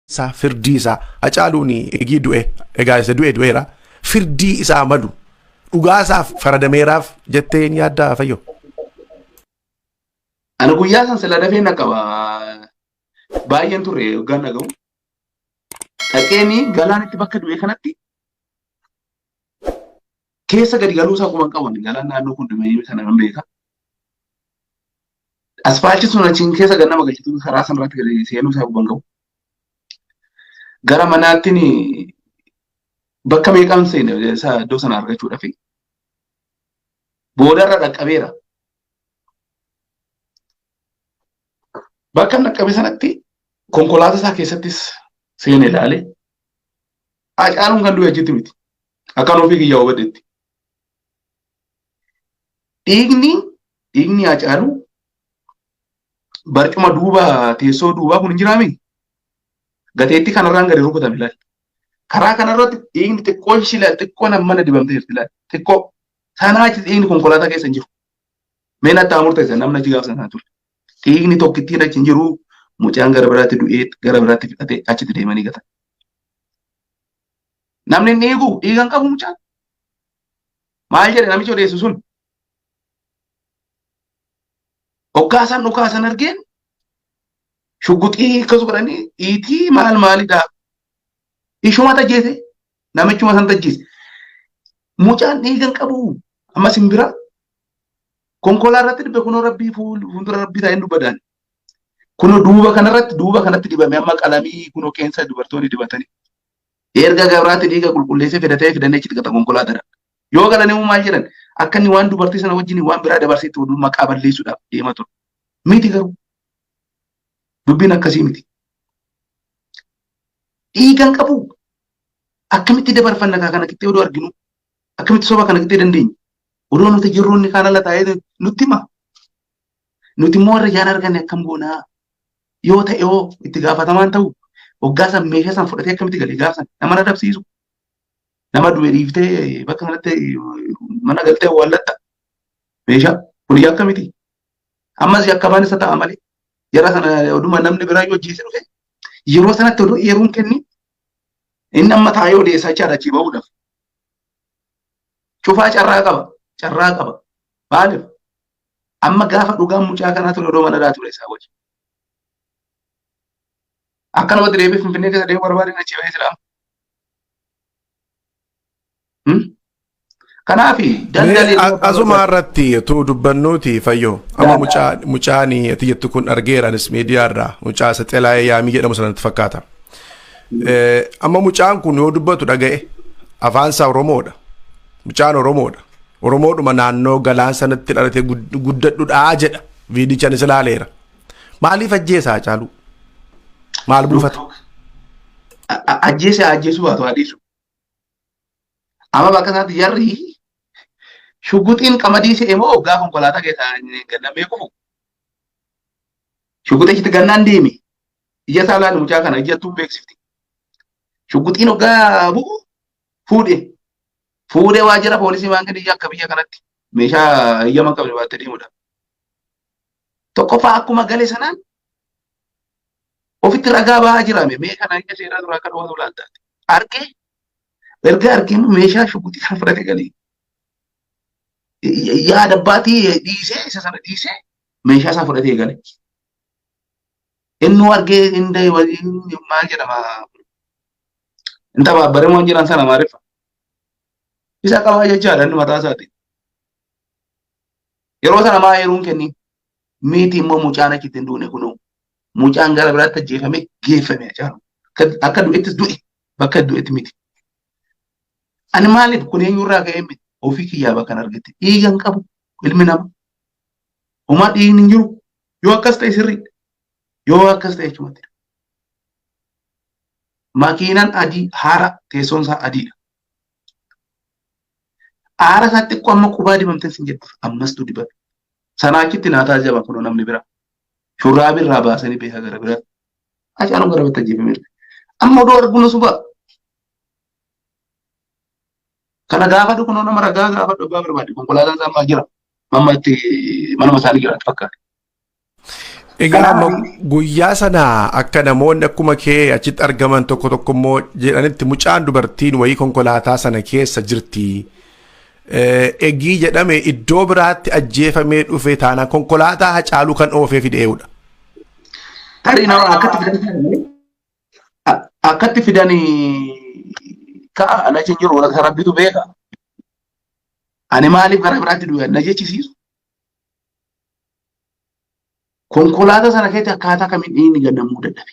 Sa firdii isaa Hacaaluun eegii du'e egaa isa du'eera firdii isaa madu dhugaa isaaf faradameeraaf jettee ni yaaddaa Fayyoo. Ana guyyaa san sila dafee na qaba baay'een turre hoggaan dhaga'u dhaqeeni galaanitti bakka du'e kanatti keessa gadi galuu isaa kuman qaban galaan naannoo kun dumee sana nan beeka. Asfaalchi sun achiin keessa ganna magalchitu karaa sanarratti gadi seenuu isaa kuman qabu. Gara manaatti bakka meeqaan seene isaa iddoo sana argachuudhaaf boodarra dhaqqabeera. Bakka dhaqqabe sanatti konkolaataa isaa keessattis seene ilaale Hacaaluun kan du'e achitti miti akkan ofii kiyyaa hubatetti. Dhiigni Hacaaluu barcuma duuba teessoo duubaa kun hin jiraami. Gateetti kanarraan gadi rukutame ilaali. Karaa kanarratti dhiigni xiqqoon shila xiqqoon mana dibamtee jirti ilaali. Xiqqoo sanaa achi dhiigni konkolaataa keessa hin jiru. Meen attaa murteessa namni achi gaafsan sana ture. Dhiigni tokkittiin achi hin jiru mucaan gara biraatti du'ee gara biraatti fixatee achitti deemanii gatan. Namni inni eegu dhiigan qabu mucaan. Maal jedhe namichi odeessu sun? Dhukkaasan argeen shugguxii akkas godhanii dhiitii maalidhaa? Ishuma tajjeese namichuma san tajjeese. Mucaan dhiigan qabu amma simbira konkolaa irratti dibbe kunoo rabbii fuuldura rabbii taa'een dubbadaan. Kunoo duuba kanatti dibame amma qalamii kunoo qeensa dubartoonni dibatanii. Erga gabraatti dhiiga qulqulleessee fidannee achitti gata konkolaataa. Yoo galanii maal jedhan akka inni waan dubartii sana wajjin waan biraa dabarseetti oduu maqaa balleessuudhaaf deemaa ture. Miti garuu dubbiin akkasii miti. Dhiigan qabu akkamitti dabarfanna kana kittee oduu arginu akkamitti soba kana kittee dandeenya. Oduu nuti jirroonni kaan ala taa'ee nutti hima. Nuti immoo warra jaan arganne akkam goonaa yoo ta'e itti gaafatamaan ta'u waggaa san meeshaa san fudhatee akkamitti galee gaafsan nama adabsiisu. Nama du'e dhiiftee bakka kanatti mana galtee awwaallatta. Meeshaa kun akkamiti. Ammas yakkamaan isa ta'a malee. Jara sana oduma namni biraa yoo hojjeese dhufe yeroo sanatti oduu eeruun kenni inni amma taa'ee odeessaa chaadachii bahuudhaaf. Cufaa carraa qaba. Maaliif? Amma gaafa dhugaan mucaa kanaa ture odoo mana ture isaa wajji. Akkanumatti deebiif Finfinnee keessa deemuu barbaadeen achi bahee jira. Kanaafi asuma irratti tu dubbannuuti Fayyoo amma mucaan ati jettu kun argeeranis miidiyaarraa mucaa Saxelaayee Yaamii jedhamu sanatti fakkaata. Amma mucaan kun yoo dubbatu dhaga'e afaan isaa Oromoodha. Mucaan Oromoodha. Oromoodhuma naannoo galaan sanatti dhalatee guddadhudhaa jedha. Viidichaan isa ilaaleera. Maaliif ajjeesa Hacaaluu? Maal buufata? Ajjeesuu baatu adiisu. Amma bakka isaatti jarri shugguxiin qamadii se'ee moo hoggaa konkolaataa keessaa gannamee kufu. Shugguxichi gannaan deeme. Ija isaa ilaalu mucaa kana ijattuu beeksifti. Shugguxiin hoggaa bu'u fuudhee waajjira poolisii waan kenni akka biyya kanatti meeshaa eeyyama qabne baattee deemudha. Tokkoffaa akkuma galee sanaan ofitti ragaa bahaa jiraame meeshaa naannoo seeraa dura akka dhawatu laataati. Erga arginu meeshaa shugguxii kan fudhate galee. Yaada abbaatii dhiisee isa sana dhiisee meeshaa isaa fudhatee gale. Inni argee maal jedhama? Inta baabbaree moo jiran sana maarifa? Isa qabaa jechaadha inni mataa isaati. Yeroo sana maa yeruun kenni miti immoo mucaan achitti hin duune kunoo mucaan gara biraatti ajjeefamee geeffame Hacaaluun. Akka du'ettis du'e bakka du'etti miti. Ani maaliif kun eenyurraa ka'ee miti ofii kiyyaa bakka argate dhiigan qabu ilmi nama. Homaa dhiigni hin jiru yoo akkas ta'e sirriidha. Yoo akkas ta'e jechumatti. Makiinaan adii haara teessoon isaa adiidha. Aara isaatti xiqqoo amma qubaa dibamtee sin jettu ammastuu dibame. Sanaa achitti naataa jaba kunoo namni bira. Shurraabii irraa baasanii beekaa gara biraatti. Hacaaluun gara biratti ajjeefame. Amma odoo arguun suba. Kana gaafa kunoo nama ragaa gaafa dhugaa barbaade konkolaataan isaa jira. Amma itti manuma isaanii jiraatu fakkaata. Egaa amma guyyaa sana akka namoonni akkuma kee achitti argaman tokko immoo jedhanitti mucaan dubartiin wayii konkolaataa sana keessa jirti. Eegii jedhame iddoo biraatti ajjeefamee dhufe taana konkolaataa Hacaaluu kan oofee fidee'udha. Tarii nama akkatti fidanii ka'a na jiru rabbitu beeka. Ani maaliif gara biraatti dhufe na jechisiisu. Konkolaataa sana keessatti akkaataa kamiin dhiigni gannamuu dadhabe.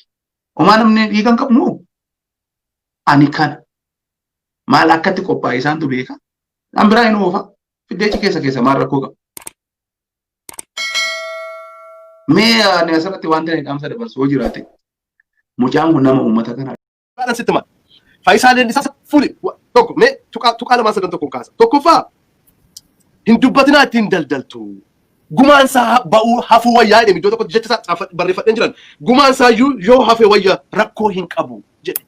Homaa namni dhiigan qabnu ani kana maal akkatti qophaa'e isaantu beeka. An biraa hin oofa fiddeechi keessa maal rakkoo qaba. Mee ani asirratti wanta inni dhaamsa dabarsuu jiraate mucaan kun nama uummata kanaa. Baadhaan sitti maal? Fayyisaa Leellisaa fuuli tokko mee tuqaa lamaan sadan tokkoon kaasa. Tokkoffaa hin dubbatinaa ittiin daldaltu. Gumaan isaa ba'uu hafuu wayyaa jedhame iddoo tokkotti jecha isaa barreeffadheen jiran. Gumaan isaa yoo hafee wayyaa rakkoo hin qabu jedhe.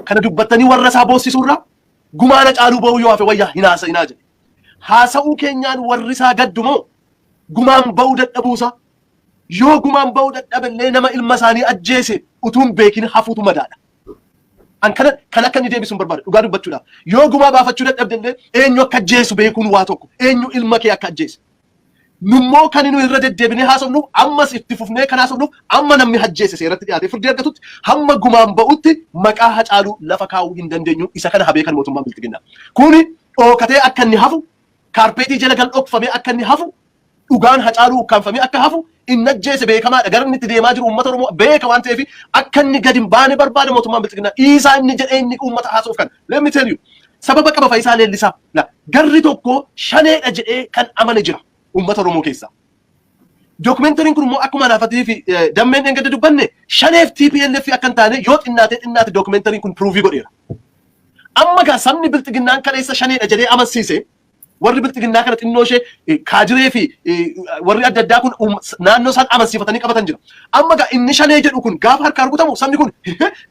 Kana dubbattanii warra isaa boossisuurraa gumaan Hacaaluu ba'uu yoo hafee wayyaa hin haasa'inaa jedhe. Haasa'uu keenyaan warri isaa gaddumoo gumaan ba'uu dadhabuusaa. Yoo gumaan ba'uu dadhaballee nama ilma isaanii ajjeese utuun beekin hafuutu madaadha. An kan akka inni deebisuun barbaada dhugaa dubbachuudhaaf. Yoo gumaa baafachuu dadhabdellee eenyu akka ajjeesu beekuun waa tokko. Eenyu ilma kee akka ajjeese. Nummoo kan inni irra deddeebinee haasofnuuf ammas itti fufnee kan haasofnuuf amma namni ajjeese seeratti dhiyaatee firdii argatutti hamma gumaan ba'utti maqaa Hacaaluu lafa kaa'uu hin dandeenyu isa kana habee kan mootummaan biltiginnaa. Kuni dhookatee akka inni hafu kaarpeetii jala gal dhokfamee akka inni hafu dhugaan Hacaaluu ukkaanfamee akka hafu inni ajjeese beekamaadha. Gara inni itti deemaa jiru uummata Oromoo beeka waan ta'eef akka inni gadi hin baane barbaada mootummaan biltiginnaa. Isaa inni jedhee inni uummata haasa'uuf kan. Let me tell you. Sababa qaba Fayyisaa Leellisaa. Garri tokko shaneedha jedhee kan amane jira. Uummata Oromoo keessa. Dookumentariin kun immoo akkuma anaafatii fi dammeen eeggadde dubbanne shaneef TPLF akka hin taane yoo xinnaate dookumentariin kun pruuvii godheera. Amma gaa sabni biltiginnaan kaleessa shaneedha jedhee amansiise warri biltiginnaa kana xinnoo ishee kaadiree fi warri adda addaa kun naannoo isaan amansiifatanii qabatan jira. Amma gaa inni shanee jedhu kun gaafa harkaa rukutamu sabni kun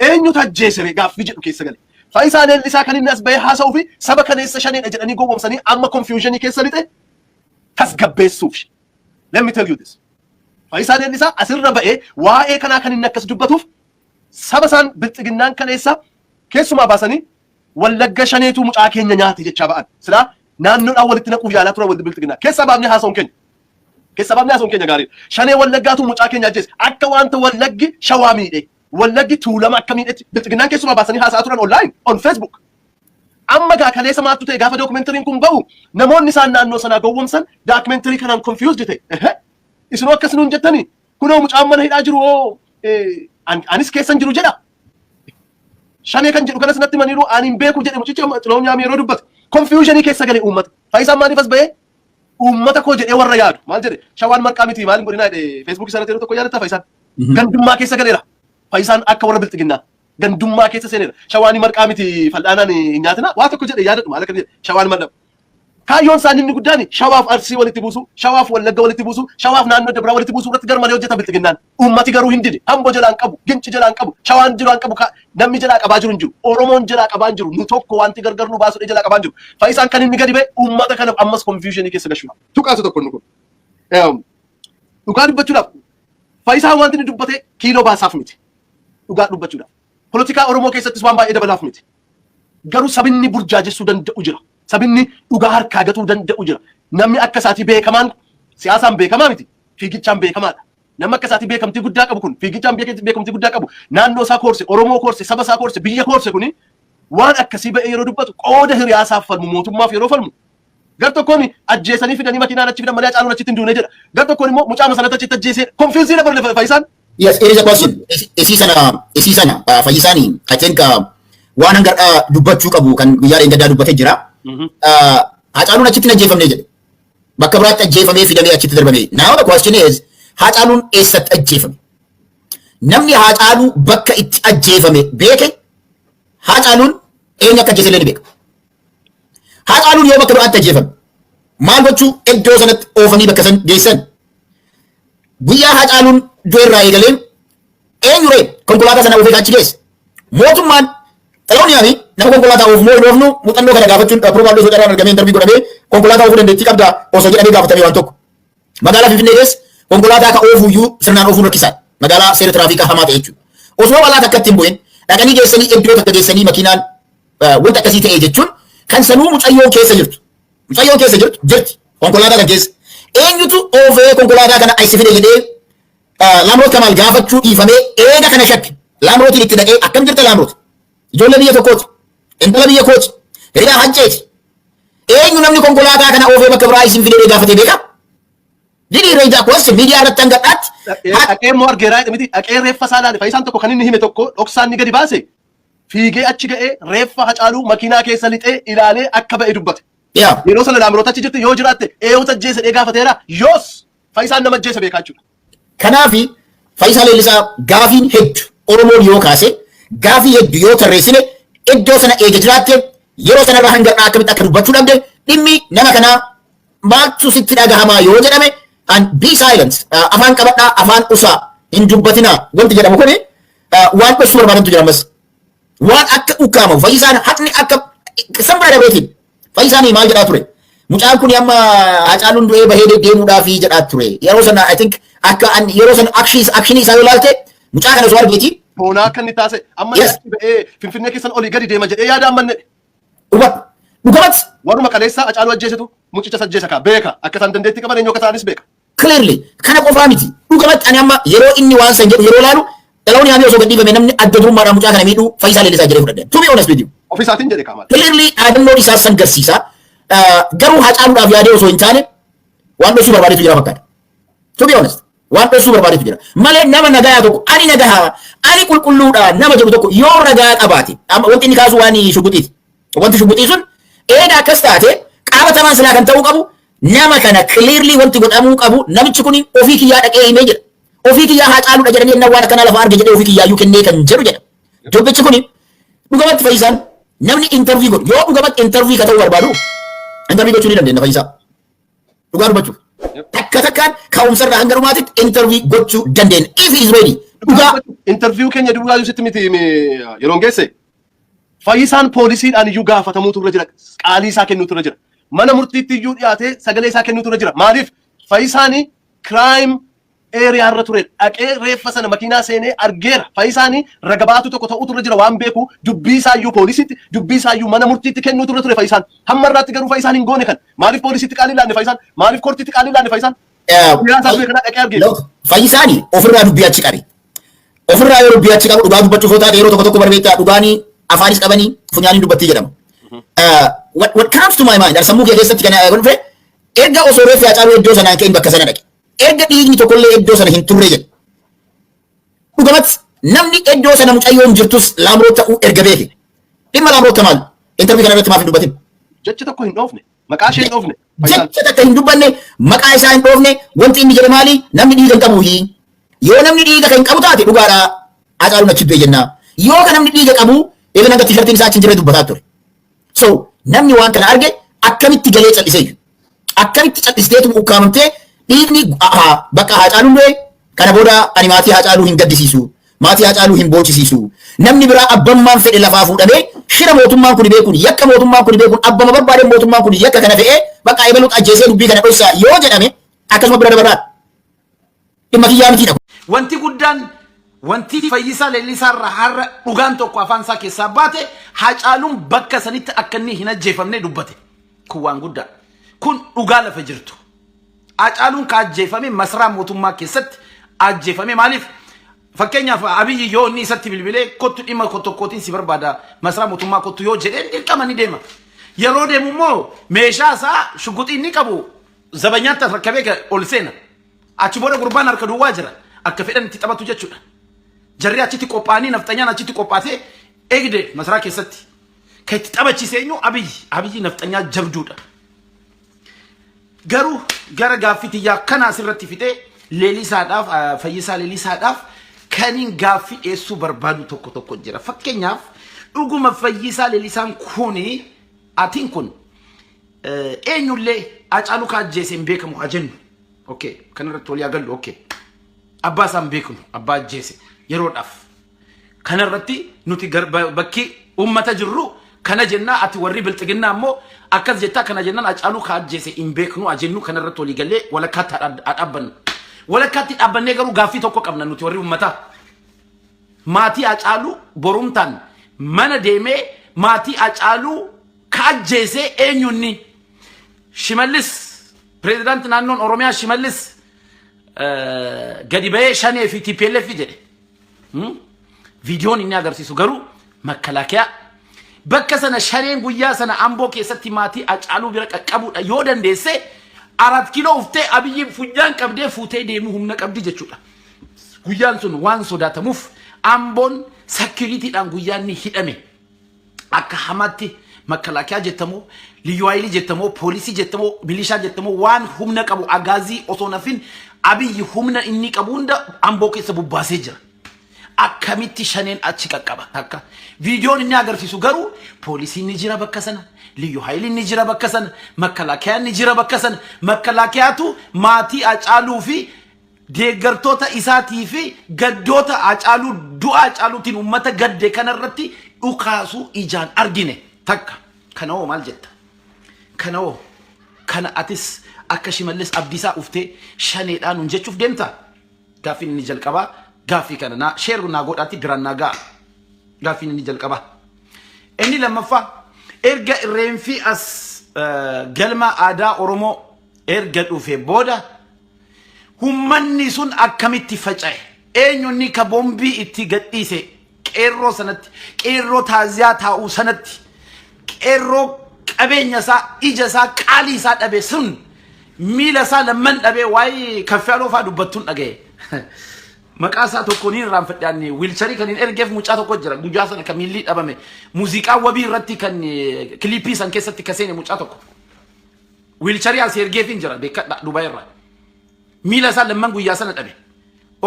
eenyutu ajjeesere gaaffii jedhu keessa gale. Fayyisaa Leellisaa kan inni as bahee haasa'uu fi saba kaleessa shaneedha jedhanii gowwoomsanii amma konfiyuuzhinii keessa lixe tasgabbeessuuf. Let me tell you this. Fayyisaa Leellisaa asirra ba'ee waa'ee kanaa kan inni akkas dubbatuuf saba isaan biltiginnaan kaleessa keessumaa baasanii wallagga shaneetu mucaa keenya nyaate jechaa ba'an. Silaa naannoodhaan walitti naquuf yaalaa ture waldi biltiginnaa. Keessa baafnee haasa'uun keenya. Keessa baafnee haasa'uun keenya gaariidha. Shanee wallaggaatu mucaa keenya ajjeese. Akka wanta wallaggi shawaa miidhe. Wallaggi tuulama akka miidhetti biltiginnaan keessumaa baasanii haasa'aa turan online on Facebook. Amma gaa kaleessa maattu ta'e gaafa dookumentariin kun ba'u namoonni isaan naannoo sanaa gowwomsan dookumentarii kanaan confused ta'e. Isinoo akkas nuun jettanii kunoo mucaan mana hidhaa jiru anis keessan jiru jedha. Shanee kan jedhu kanas natti maniiru ani hin beeku jedhe mucichi xiloon nyaamee yeroo dubbate. Confusionii keessa galee uummata. Fayyisaan maaliif as ba'ee uummata koo jedhee warra yaadu maal jedhe shawaan marqaa miti maaliin godhinaa jedhe feesbuukii sana yeroo tokko yaadatta Fayyisaan. Gandummaa keessa galeera. Fayyisaan akka warra biltiginnaa. Gandummaa keessa seeneera. Shawaanii marqaa miti fal'aanaan hin nyaatina waa tokko jedhe yaadadhu maal akka jedhe shawaan marqaa. Kaayyoon isaanii inni guddaan shawaaf arsii walitti buusu, shawaaf wallagga walitti buusu, shawaaf naannoo dabraa walitti buusu irratti garmalee hojjeta biltiginnaan. Uummati garuu hin dide. Hamboo jalaan qabu, ginci jalaan qabu, shawaan jalaan qabu, namni jalaa qabaa jiru hin jiru. Oromoon jalaa qabaa hin jiru. Nu tokko wanti gargar nu baasudha jalaa qabaa hin jiru. Fayyisaan kan inni gadi ba'e uummata kanaaf ammas confusionii keessa gashuudha. Tuqaatu tokko inni kun. Dhugaa dubbachuudhaaf Fayyisaan wanti inni dubbate kiiloo baasaaf miti. Dhugaa dubbachuudhaaf. Polotikaa Oromoo keessattis waan baay'ee dabalaaf miti. Garuu sabinni burjaajessuu danda'u jira. Sabinni dhugaa harkaa gatuu danda'u jira. Namni akka isaatii beekamaan siyaasaan beekamaa miti. Fiigichaan beekamaadha. Namni akka isaatii beekamtii guddaa qabu kun fiigichaan beekamtii guddaa qabu naannoo isaa koorse, Oromoo koorse, saba isaa koorse, biyya koorse kuni waan akkasii ba'ee yeroo dubbatu qooda hiriyaasaaf falmu mootummaaf yeroo falmu. Gar tokkoon ajjeesanii fidanii makiinaan achi fidan malee Hacaaluun achitti hin duune jedha. Gar tokkoon immoo mucaa sanatti achitti ajjeesee konfiinsii dabalee Fayyisaan. Yes, it is a question. Isii sana Fayyisaanii I think waan hanga dubbachuu qabu kan guyyaa dheengaadaa dubbatee jira. Hacaaluun achitti ajjeefamne jedhe. Bakka biraatti ajjeefamee fidamee achitti darbame. Now the question is Hacaaluun eessatti ajjeefame? Namni Hacaaluu bakka itti ajjeefame beeke Hacaaluun eenyu akka ajjeese illee ni beeka. Hacaaluun yoo bakka biraatti ajjeefame maal gochuu iddoo sanatti oofanii bakka san geessan? Guyyaa Hacaaluun du'eerraa eegalee eenyuree konkolaataa sana oofee achi geesse? Mootummaan Xaloon yaami nama konkolaataa oofu oofnu muuxannoo kana gaafachuun probably osoo carraan argamee darbii godhamee konkolaataa oofuu dandeettii qabda osoo jedhamee gaafatamee waan tokko. Magaalaa Finfinnee keessa konkolaataa ka oofuyyuu sirnaan oofuun rakkisaa magaalaa seera tiraafikaa hamaa ta'e jechuudha. Osoo balaa takkatti hin bu'in dhaqanii geessanii iddoo takka geessanii makiinaan wanta akkasii ta'e jechuun kan sanuu mucayyoo keessa jirtu. Mucayyoo keessa jirti konkolaataa kan keessa. Eenyutu oofee konkolaataa kana ayisi fide jedhee Laamroot Kamaal gaafachuu dhiifamee eega kana shakke. Laamrootiin itti dhaqee akkam jirta Laamroot? Ijoollee biyya tokkooti. Intala biyya kooti. Hiriyaa hajjeeti. Eenyu namni konkolaataa kana oofee bakka biraa isin fidee gaafatee beekaa? Didi reeja kuwas miidiyaa irratti hangadhaatti. Dhaqee immoo argeeraa miti dhaqee reeffa isaa ilaale Fayyisaan tokko kan inni hime tokko dhoksaan ni gadi baase fiigee achi ga'ee reeffa Hacaaluu makiinaa keessa lixee ilaalee akka ba'e dubbate. Yeroo sana Laamroot achi jirti yoo jiraatte eeyyota ajjeese dhee gaafateera yoos Fayyisaan nama ajjeese beekaa jechuudha. Kanaafi Fayyisaa Leellisaa gaafiin hedduu Oromoon yoo kaase gaafii hedduu yoo tarreessine iddoo sana eega jiraatte yeroo sanarraa hangadhaa akkamitti akka dubbachuu dhabde dhimmi nama kanaa maaltu sitti dhagahamaa yoo jedhame and be silent afaan qabadhaa afaan usaa hin dubbatinaa wanti jedhamu kuni waan dhosuu barbaadantu jedhamas waan akka ukkaamamu Fayyisaan haqni akka sanbaa dabeetiin Fayyisaan maal jedhaa ture mucaan kun amma Hacaaluun du'ee bahee deemuudhaaf jedhaa ture yeroo sana I think akka yeroo sana akshinii isaa yoo ilaalte mucaa kana osoo argeeti boonaa akka inni taase amma ba'ee Finfinnee keessan olii gadi deema jedhee yaada ammanne dhugamat waruma qaleessaa Hacaaluu ajjeesetu mucicha ajjeesa kaa beeka akka isaan dandeettii qaban eenyu akka ta'anis beeka. Clearly kana qofaa miti dhugamat ani amma yeroo inni waan san jedhu yeroo ilaalu dhaloonni hamee osoo gadhiifame namni adda durummaadhaan mucaa kana miidhuu Fayyisaa Leellisaa jedhee fudhadhe. To be honest with you. Ofiisaatiin jedhe qaamaa. Clearly dhaadannoon isaa san garsiisa. Garuu Hacaaluudhaaf yaadee osoo hin taane waan dhosuu barbaadetu jira fakkaata. To be honest waan dhosuu barbaadetu jira. Malee nama nagayaa tokko ani nagahaa ani qulqulluudha nama jedhu tokko yoo ragaa qabaate wanti inni kaasu waan shugguxiiti. Wanti shugguxii sun eega akkas taate qaabatamaan silaa kan ta'uu qabu nama kana clearly wanti godhamuu qabu namichi kun ofii kiyyaa dhaqee himee jedha. Ofii kiyyaa Hacaaluudha jedhanii inni waan akkana lafa arge jedhee ofii kiyyaa iyyuu kennee kan jedhu jedha. Dubbichi kun dhugumatti Fayyisaan namni interview godhu yoo dhugumatti interview ka ta'uu barbaadu interview gochuu ni dandeenya Fayyisaa. Dhugaa dubbachuuf. Takka takkaan ka'umsarraa hanga dhumaatitti interview gochuu dandeenya. If he is ready. Dhugaa interview keenya dhugaa sitti miti yeroon geesse. Fayyisaan poolisiidhaan iyyuu gaafatamuutu irra jira. Qaalii isaa kennuutu irra jira. Mana murtiitti iyyuu dhiyaatee sagalee isaa kennuutu irra jira. Maaliif Fayyisaan crime area irra ture dhaqee reeffa sana makiinaa seenee argeera. Fayyisaan ragabaatu tokko ta'uutu irra jira waan beeku dubbii isaa iyyuu poolisiitti dubbii isaa iyyuu mana murtiitti kennuutu irra ture Fayyisaan. Hamma irraatti garuu Fayyisaan hin goone kan. Maaliif poolisiitti qaalii laanne Fayyisaan? Maaliif kortiitti qaalii laanne Fayyisaan? Fayyisaan ofirraa dubbii achi qabe. Ofirraa yoo dubbii achi qabu dhugaa dubbachuuf yoo taate yeroo tokko tokko barbeetta dhugaanii afaanis qabanii funyaaniin dubbattii jedhama. What comes to my mind sammuu kee keessatti kan dhufe erga osoo reeffi Hacaaluu iddoo sanaan ka'in bakka sana dhaqe erga dhiigni tokkollee iddoo sana hin turre jedhe dhugamat namni iddoo sana mucayyoon jirtus Laamroot ta'uu erga beeke dhimma Laamroot Kamaal interview kana irratti maaf hin dubbatin jecha tokko hin dhoofne maqaa ishee hin dhoofne jecha takka hin dubbanne maqaa isaa hin dhoofne wanti inni jedhe maali namni dhiiga hin qabu yoo namni dhiiga kan qabu taate dhugaadhaa Hacaaluun achi du'e jennaa yoo kan namni dhiiga qabu eega nanga tishartiin isaa achi hin jirre dubbataa ture. So namni waan kana arge akkamitti galee callisee akkamitti callisteetu ukkaamamtee dhiigni bakka Hacaaluun du'e kana booda ani maatii Hacaaluu hin gaddisiisu maatii Hacaaluu hin boonchisiisu namni biraa abbammaan fedhe lafaa fuudhamee shira mootummaan kun beekuun yakka mootummaan kun beekuun abbama barbaade mootummaan kun yakka kana fe'ee bakka eebaluut ajjeesee dubbii kana dhoksaa yoo jedhame akkasuma bira dabarraa dhimma kiyyaa mitiidha. Wanti guddaan wanti Fayyisaa Leellisaa irraa har'a dhugaan tokko afaan isaa keessaa baate Hacaaluun bakka sanitti akka inni hin ajjeefamne dubbate. Kun waan guddaa. Kun dhugaa lafa jirtu. Hacaaluun ka ajjeefame masaraa mootummaa keessatti ajjeefame maaliif? Fakkeenyaaf Abiyyi yoo inni isatti bilbilee kottu dhimma tokkootiin si barbaada masaraa mootummaa kottu yoo jedhee dirqama ni deema. Yeroo deemu immoo meeshaa isaa shugguxii inni qabu zabanyaatti rakkabee ol seena. Achi booda gurbaan harka duwwaa jira. Akka fedhan itti taphatu jechuudha. Jarri achitti qophaa'anii nafxanyaan achitti qophaatee eegde masaraa keessatti kan itti taphachiisee eenyu Abiyyi nafxanyaa jabduudha. Garuu gara gaaffii yaa kana asirratti fixee Leellisaadhaaf Fayyisaa Leellisaadhaaf kaniin gaaffii dhiyeessuu barbaadu tokko jira. Fakkeenyaaf dhuguma Fayyisaa Leellisaan kuni atiin kun eenyullee Hacaaluu ka ajjeese hin beekamu haa jennu. Okay, kanarratti walii agallu okay. Abbaa isaan beeknu abbaa ajjeese yeroodhaaf. Kanarratti nuti bakki uummata jirru kana jennaa ati warri bilxiginnaa ammoo akkas jettaa kana jennaan Hacaaluu ka ajjeese hin beeknu haa jennu kanarratti walii gallee walakkaatti dhaabbannu. walakkaatti dhaabbannee garuu gaaffii tokko qabna nuti warri uummataa. Maatii Hacaaluu borumtaan mana deemee maatii Hacaaluu kaajjeesee eenyunni Shimallis pireezidaantii naannoon Oromiyaa Shimallis gadi ba'ee shanee fi TPLF jedhe. Viidiyoon inni agarsiisu garuu makalaakiyaa bakka sana shaneen guyyaa sana Amboo keessatti maatii Hacaaluu bira qaqqabuudha yoo dandeesse 4 kiiloo uftee Abiyyi funyaan qabdee fuutee deemuu humna qabdi jechuudha. Guyyaan sun waan sodaatamuuf Amboon sakiriitiidhaan guyyaan ni hidhame. Akka hamaatti makalaakiyaa jettamoo liyyuu haayilii jettamoo poolisii jettamoo milishaa jettamoo waan humna qabu agaazii osoo nafin Abiyyi humna inni qabu hunda Amboo keessa bubbaasee jira. Akkamitti shaneen achi qaqqaba takka viidiyoon inni agarsiisu garuu poolisiin ni jira bakka sana liyyuu haayiliin ni jira bakka sana makalaakiyaan ni jira bakka sana makalaakiyaatu maatii Hacaaluu fi deeggartoota isaatii fi gaddoota Hacaaluu du'a Hacaaluutiin uummata gadde kanarratti dhukaasuu ijaan argine takka kanoo maal jetta kanoo kana atis akka Shimallis Abdiisaa uftee shaneedhaan hunjechuuf deemta gaaffiin inni jalqabaa gaafii kana na sheeru na godhaatti biraan nagaa gaafii inni jalqabaa inni lammaffaa erga irreenfi as galma aadaa Oromoo erga dhufe booda hummanni sun akkamitti faca'e eenyunni ka bombii itti gadhiise qeerroo sanatti qeerroo taaziyaa taa'uu sanatti qeerroo qabeenya isaa ija isaa qaalii isaa dhabe sun miila isaa lamman dhabe waa'ee kaffaaloo faa dubbattuun dhagaye. Maqaasaa tokko ni raanfadhaanni wiilcharii kan hin ergeef mucaa tokko jira guyyaa sana kan miilli dhabame muuziqaa wabii irratti kan kilipii san keessatti kaseene mucaa tokko wiilcharii as ergeef hin jira beekadha Dubaay irraa miila isaa lamman guyyaa sana dhabe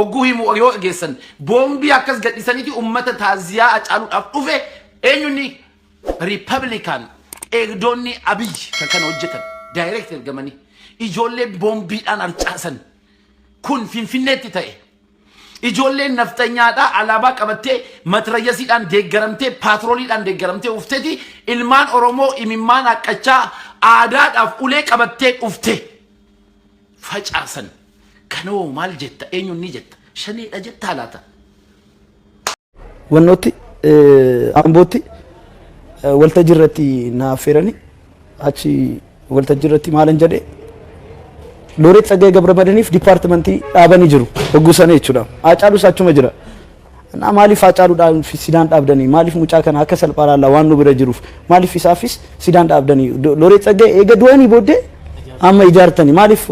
ogguu himu yoo geessan boombii akkas gadhisaniiti ummata taaziyaa Hacaaluudhaaf dhufe eenyunni Republican eegdonni Abiyyi kan kana hojjetan direct ergamanii ijoollee boombiidhaan harcaasan kun Finfinneetti ta'e. Ijoolleen naftanyaadha alaabaa qabattee matrayyasiidhaan deeggaramtee paatrooliidhaan deeggaramtee ufteeti ilmaan Oromoo imimmaan haqqachaa aadaadhaaf ulee qabattee ufte facaasan kanoo maal jetta eenyuun ni jetta shaneedha jetta laata wannooti Ambootti waltajjii irratti naafeerani achi waltajjii irratti maalan jedhee Looreet Tsaggaayee Gabramadiiniif dipaartimentii dhaabanii jiru hoggusanii jechuudha. Hacaaluus achuma jira. Na maaliif Hacaaluudhaan sidaan dhaabdanii maaliif mucaa kana akka salphaadhaan waan nu bira jiruuf maaliif isaafis sidaan dhaabdanii Looreet Tsaggaayee eega du'anii booddee amma ijaartanii maaliif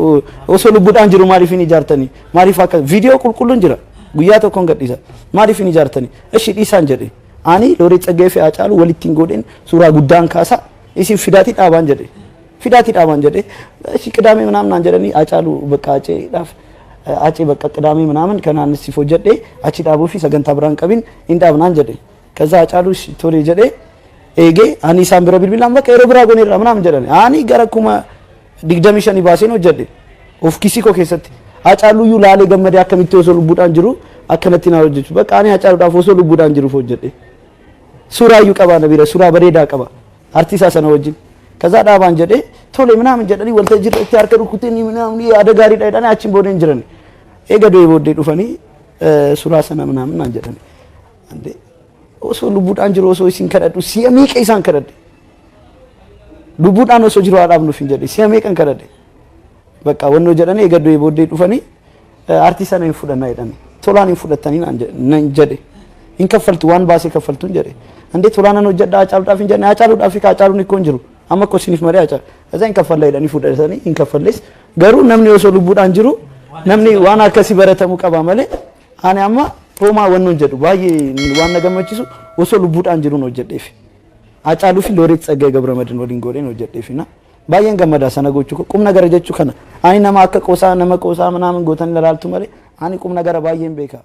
osoo lubbuudhaan jiru maaliif hin ijaartanii maaliif akka viidiyoo qulqulluun jira guyyaa tokkoon gadhiisa maaliif hin ijaartanii eshi dhiisaan jedhe ani Looreet Tsaggaayee fi Hacaaluu walitti hin godhin suuraa guddaan kaasa isin fidaatii dhaabaan jedhe. Fidati dhaabaan jedhe እሺ ቅዳሜ ምናምን አንጀለኒ Hacaaluu በቃ አጬ በቃ ቅዳሜ ምናምን ከናን ሲፎ ጀዴ አቺ ዳቦ ፊ ሰገንታ ብራን ቀቢን ኢንዳብን አንጀደ ከዛ Hacaaluu ቶሪ ጀዴ ኤጌ አኒ ሳምብረ ቢልቢላም በቃ ኤሮ ብራ ጎኔራ ምናምን ጀለኒ አኒ ገረኩማ ዲግደሚሽን ይባሴ ነው ጀዴ ኦፍ ኪሲኮ ከሰት Hacaaluu ዩ ላሌ ገመደ አከሚቴ ወሶ ልቡዳን ጅሩ አከነቲና ወጀቹ በቃ አኒ Hacaaluu ዳፎ ወሶ ልቡዳን ጅሩ ፎ ጀዴ ሱራ ዩ ቀባ ነቢረ ሱራ በሬዳ ቀባ አርቲስት አሰነ ወጅ ከዛ ዳባን ጀዴ ቶሎ ምናምን ጀደኒ ወልተጅር እትያርከሩ ኩቲኒ ምናምን አደጋሪ ዳይዳኒ አቺን ቦዴን ጅረኒ ኤገዶ ይቦዴ ዱፈኒ ሱራሰና ምናምን አንጀደኒ አንዴ ኦሶ ሉቡዳን ጅሮ ኦሶ ሲንከረዱ ሲያሚ ቀይሳን ከረደ ሉቡዳን ኦሶ ጅሮ አዳብ ነው ፊንጀዴ ሲያሚ ቀን ከረደ በቃ ወኖ ጀደኒ ኤገዶ ይቦዴ ዱፈኒ አርቲስታን ይፉደና ይዳኒ ቶላን ይፉደተኒ አንጀደ ኢንከፈልቱ ዋን ባሴ ከፈልቱን ጀዴ እንዴ ቶላና ነው ጀዳ Hacaaluu ዳፊን ጀና Hacaaluu ዳፊ Hacaaluun ይኮን ጅሩ amma ko sinif mari acha azain kafalla idani fudhatani in kafalles garu namni oso lubbuudhaan jiru namni waan akkasi baratamu qaba male ani amma homaa wannoon jedhu baay'ee waan nagamachisu oso lubbuudhaan jiru no jedheef Hacaaluu fi Looreet Tsaggaayee Gabramadiin waliin godheen no jedheefina baay'een gammada sana gochuu qumna gara jechuu kana ani nama akka qoosaa nama qoosaa manaaman gootan lalaaltu male ani qumna gara baay'een beeka